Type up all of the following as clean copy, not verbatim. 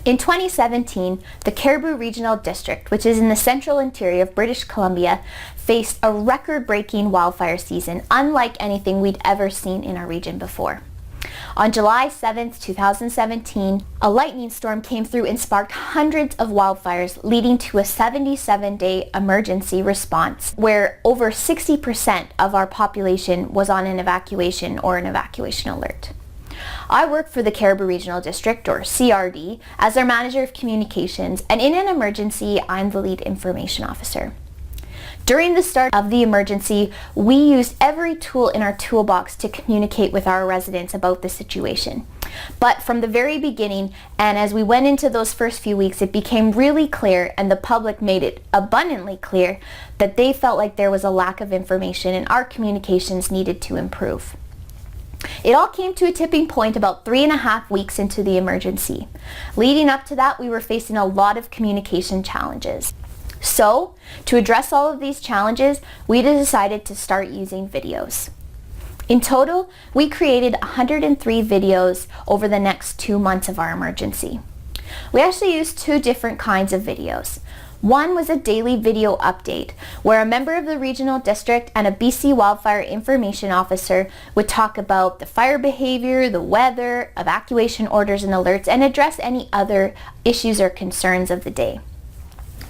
In 2017, the Cariboo Regional District, which is in the central interior of British Columbia, faced a record-breaking wildfire season, unlike anything we'd ever seen in our region before. On July 7, 2017, a lightning storm came through and sparked hundreds of wildfires, leading to a 77-day emergency response where over 60% of our population was on an evacuation or an evacuation alert. I work for the Cariboo Regional District, or CRD, as their manager of communications, and in an emergency, I'm the lead information officer. During the start of the emergency, we used every tool in our toolbox to communicate with our residents about the situation. But from the very beginning, and as we went into those first few weeks, it became really clear, and the public made it abundantly clear, that they felt like there was a lack of information and our communications needed to improve. It all came to a tipping point about 3.5 weeks into the emergency. Leading up to that, we were facing a lot of communication challenges. So, to address all of these challenges, we decided to start using videos. In total, we created 103 videos over the next 2 months of our emergency. We actually used 2 different kinds of videos. One was a daily video update, where a member of the regional district and a BC Wildfire Information Officer would talk about the fire behavior, the weather, evacuation orders and alerts, and address any other issues or concerns of the day.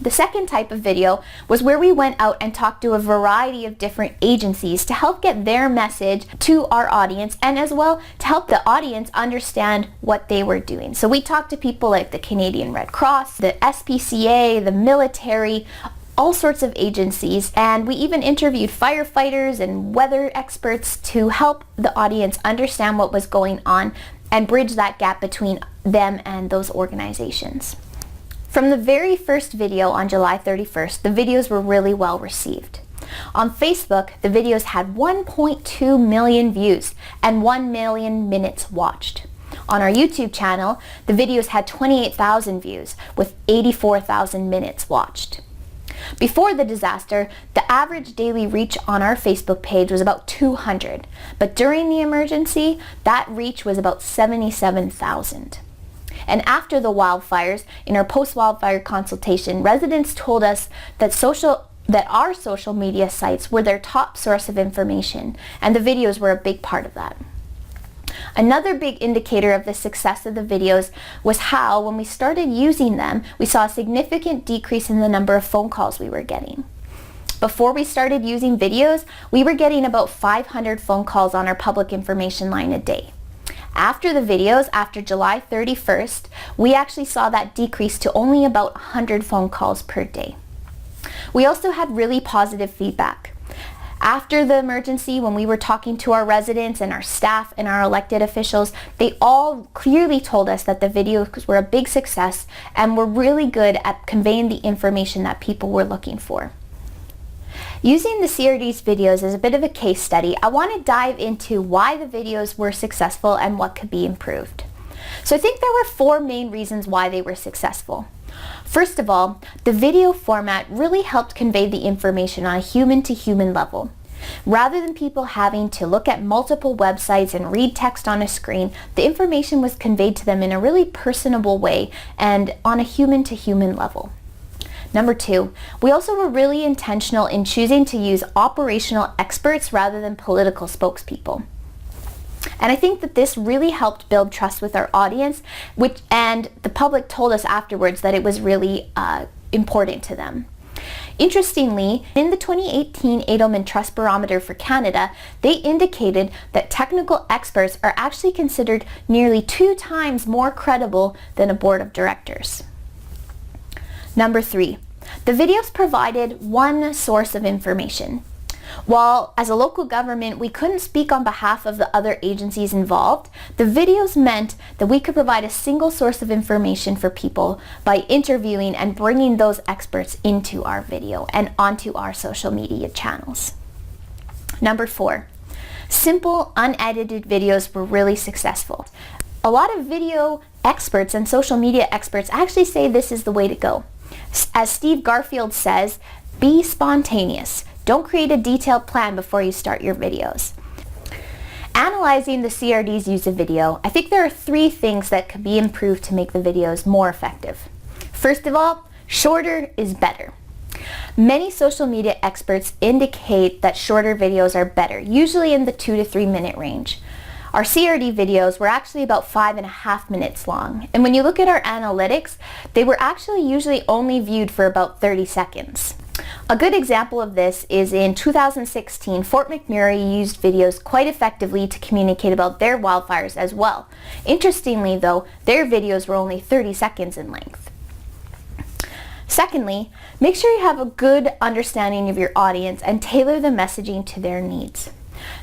The second type of video was where we went out and talked to a variety of different agencies to help get their message to our audience, and as well to help the audience understand what they were doing. So we talked to people like the Canadian Red Cross, the SPCA, the military, all sorts of agencies, and we even interviewed firefighters and weather experts to help the audience understand what was going on and bridge that gap between them and those organizations. From the very first video on July 31st, the videos were really well received. On Facebook, the videos had 1.2 million views and 1 million minutes watched. On our YouTube channel, the videos had 28,000 views with 84,000 minutes watched. Before the disaster, the average daily reach on our Facebook page was about 200, but during the emergency, that reach was about 77,000. And after the wildfires, in our post-wildfire consultation, residents told us that our social media sites were their top source of information, and the videos were a big part of that. Another big indicator of the success of the videos was how, when we started using them, we saw a significant decrease in the number of phone calls we were getting. Before we started using videos, we were getting about 500 phone calls on our public information line a day. After the videos, after July 31st, we actually saw that decrease to only about 100 phone calls per day. We also had really positive feedback. After the emergency, when we were talking to our residents and our staff and our elected officials, they all clearly told us that the videos were a big success and were really good at conveying the information that people were looking for. Using the CRD's videos as a bit of a case study, I want to dive into why the videos were successful and what could be improved. So I think there were 4 main reasons why they were successful. First of all, the video format really helped convey the information on a human-to-human level. Rather than people having to look at multiple websites and read text on a screen, the information was conveyed to them in a really personable way and on a human-to-human level. Number 2, we also were really intentional in choosing to use operational experts rather than political spokespeople. And I think that this really helped build trust with our audience, and the public told us afterwards that it was really important to them. Interestingly, in the 2018 Edelman Trust Barometer for Canada, they indicated that technical experts are actually considered nearly 2 times more credible than a board of directors. Number 3, the videos provided one source of information. While as a local government we couldn't speak on behalf of the other agencies involved, the videos meant that we could provide a single source of information for people by interviewing and bringing those experts into our video and onto our social media channels. Number 4, simple, unedited videos were really successful. A lot of video experts and social media experts actually say this is the way to go. As Steve Garfield says, be spontaneous. Don't create a detailed plan before you start your videos. Analyzing the CRD's use of video, I think there are 3 things that could be improved to make the videos more effective. First of all, shorter is better. Many social media experts indicate that shorter videos are better, usually in the 2 to 3 minute range. Our CRD videos were actually about 5.5 minutes long, and when you look at our analytics, they were actually usually only viewed for about 30 seconds. A good example of this is in 2016, Fort McMurray used videos quite effectively to communicate about their wildfires as well. Interestingly though, their videos were only 30 seconds in length. Secondly, make sure you have a good understanding of your audience and tailor the messaging to their needs.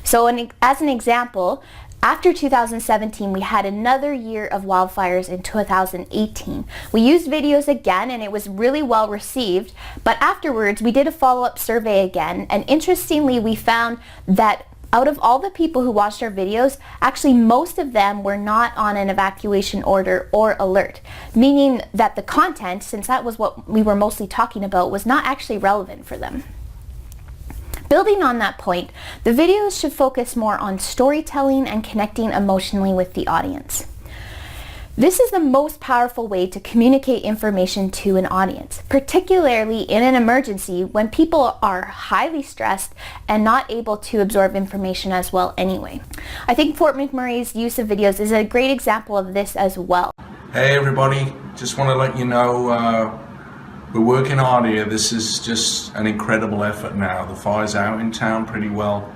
So as an example, after 2017, we had another year of wildfires in 2018. We used videos again and it was really well received, but afterwards we did a follow-up survey again, and interestingly we found that out of all the people who watched our videos, actually most of them were not on an evacuation order or alert, meaning that the content, since that was what we were mostly talking about, was not actually relevant for them. Building on that point, the videos should focus more on storytelling and connecting emotionally with the audience. This is the most powerful way to communicate information to an audience, particularly in an emergency when people are highly stressed and not able to absorb information as well anyway. I think Fort McMurray's use of videos is a great example of this as well. Hey everybody, just want to let you know we're working hard here. This is just an incredible effort now. The fire's out in town pretty well,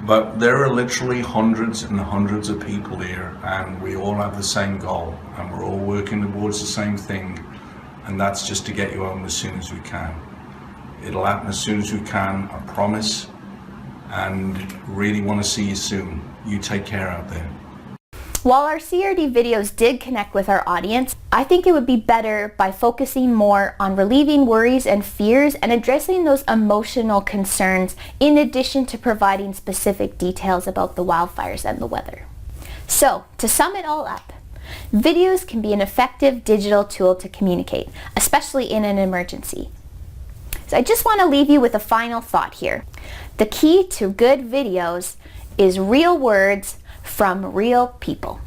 but there are literally hundreds and hundreds of people here, and we all have the same goal, and we're all working towards the same thing, and that's just to get you home as soon as we can. It'll happen as soon as we can, I promise, and really want to see you soon. You take care out there. While our CRD videos did connect with our audience, I think it would be better by focusing more on relieving worries and fears and addressing those emotional concerns in addition to providing specific details about the wildfires and the weather. So, to sum it all up, videos can be an effective digital tool to communicate, especially in an emergency. So I just want to leave you with a final thought here. The key to good videos is real words from real people.